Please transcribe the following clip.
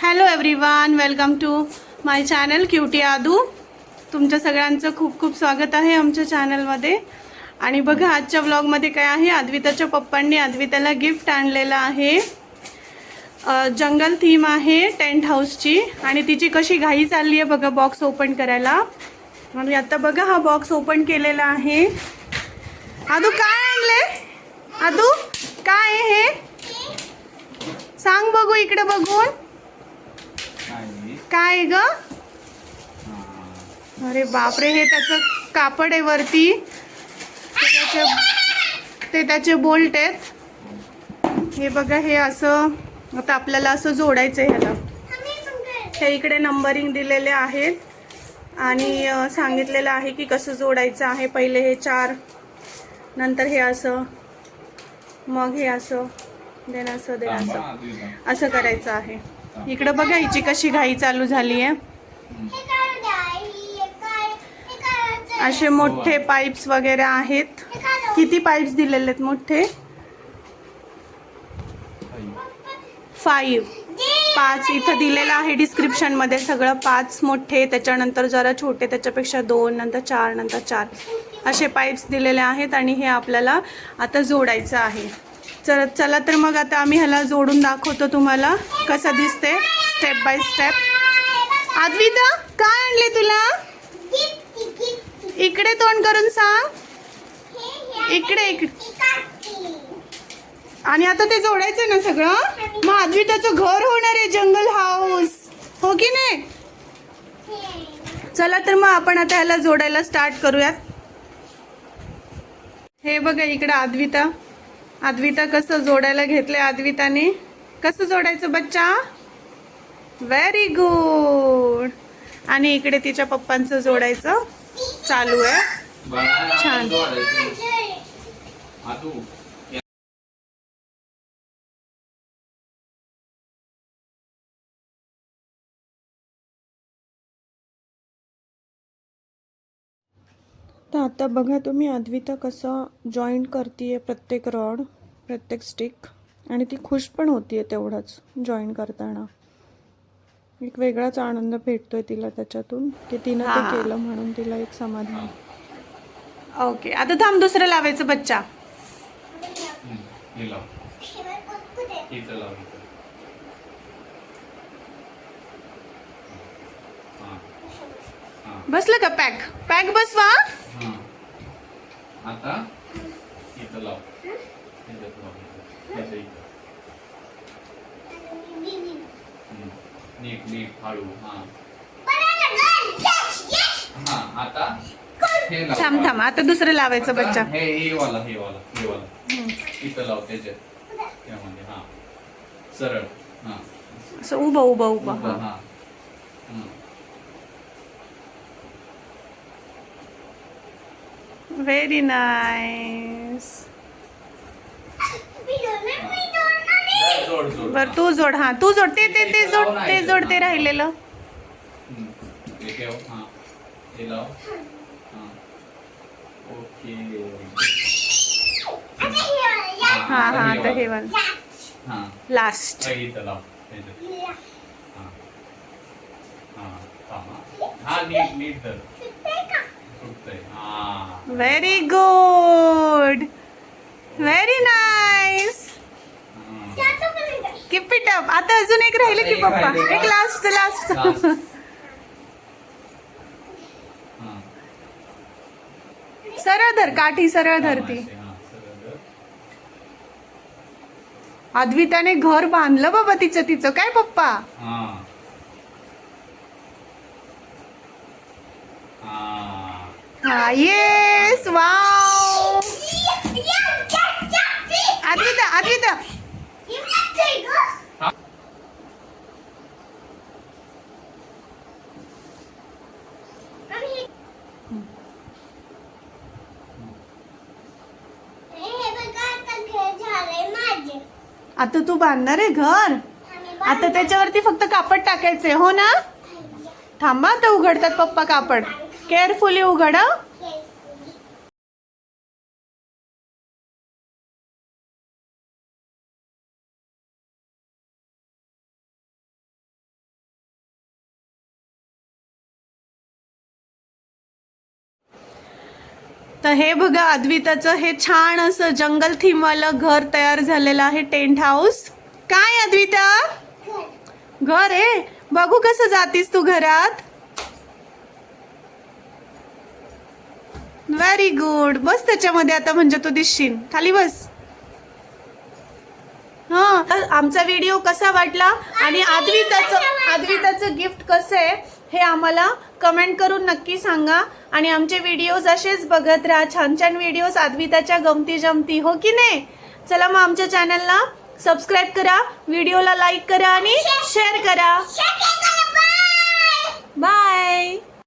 Hello everyone, welcome to my channel cutie Aadu. तुमच्या सगळ्यांचं खूप खूप स्वागत आहे आमच्या चॅनलमध्ये. आणि बघा आजच्या व्लॉगमध्ये काय आहे, अद्विताच्या पप्पांनी अद्विताला गिफ्ट आणलेलं आहे. जंगल थीम आहे टेंट हाऊसची. आणि तिची कशी घाई चालली आहे बघा बॉक्स ओपन करायला. आणि आता बघा हा बॉक्स ओपन केलेला आहे. आदू काय आणले? आदू काय आहे हे? सांग बघू, इकडे बघून. काय ग? अरे बापरे, हे त्याचं कापड आहे वरती. ते त्याचे बोल्ट आहेत. हे बघा, हे असं आता आपल्याला असं जोडायचं आहे ह्याला. हे इकडे नंबरिंग दिलेले आहेत आणि सांगितलेलं आहे की कसं जोडायचं आहे. पहिले हे 4, नंतर हे असं, मग हे असं, देन असं, देन असं, असं करायचं आहे. इकडं बघा हिची कशी घाई चालू झाली आहे. असे मोठे पाईप्स वगैरे आहेत. किती पाईप्स दिलेले आहेत मोठे? 5 इथं दिलेलं आहे डिस्क्रिप्शन मध्ये. सगळं 5 मोठे, त्याच्यानंतर जरा छोटे, त्याच्यापेक्षा 2, नंतर 4, नंतर 4 असे पाईप्स दिलेले आहेत. आणि हे आपल्याला आता जोडायचं आहे. चला तर मग आता आम्ही ह्याला जोडून दाखवतो तुम्हाला कसं दिसते स्टेप बाय स्टेप. अद्विता काय आणले तुला? इकडे तोंड करून सांग. इकडे इकडे. आणि आता ते जोडायचं ना सगळं. मग अद्विताचं घर होणार आहे जंगल हाऊस, हो की नाही? चला तर मग आपण आता ह्याला जोडायला स्टार्ट करूयात. हे बघा इकडे अद्विता कसं जोडायला घेतलंय. अद्विताने कसं जोडायचं बच्चा? Very good. आणि इकडे तिच्या पप्पांचं जोडायचं चालू आहे. छान. तर आता बघा तुम्ही अद्विता कसं जॉईंट करतीये प्रत्येक रॉड, प्रत्येक स्टिक. आणि ती खुश पण होतीये तेवढंच जॉईन करताना. एक वेगळाच आनंद भेटतोय तिला त्याच्यातून की तिनं ते केलं म्हणून तिला एक समाधान. ओके, आता थांब, दुसरं लावायचं बच्चा. बसलं का? पॅक बसवा. आता इथं लाव. नीट हळू. आता थांब, आता दुसरं लावायचं बच्चा. हे वाला इथं लाव त्याच्यात. सरळ. असं उभं. Very nice. बर तू जोड. तू जोड. ते जोड ते राहिलेलं. आता हे वाला last. Very good, very nice. Keep it up. आता अजून एक राहिलं की पप्पा. एक लास्ट. सरळ धर, काठी सरळ धरती. अद्विताने घर बांधलं बाबा तिचं काय पप्पा? Yes, wow. अद्विता आता तू बांधणार आहे घर. आता त्याच्यावरती फक्त कापड टाकायचंय, हो ना? थांबा, आता उघडतात पप्पा कापड. केअरफुली उघडा. तर हे बघा अद्विताचं हे छान असं जंगल थीम वालं घर तयार झालेलं आहे, टेंट हाऊस. काय अद्विता? घर आहे. बघू कसं जातीस तू घरात. Very good. बस त्याच्यामध्ये आता, म्हणजे तू दिसशील. खाली बस. हा, आमचा व्हिडिओ कसा वाटला आणि अद्विताचं गिफ्ट कसं आहे हे आम्हाला कमेंट करून नक्की सांगा. आणि आमचे व्हिडिओज असेच बघत राहा, छान छान व्हिडिओज अद्विताच्या गमती जमती, हो की नाही. चला मग आमच्या चॅनलला सबस्क्राईब करा, व्हिडिओला लाईक करा आणि शेअर करा. बाय.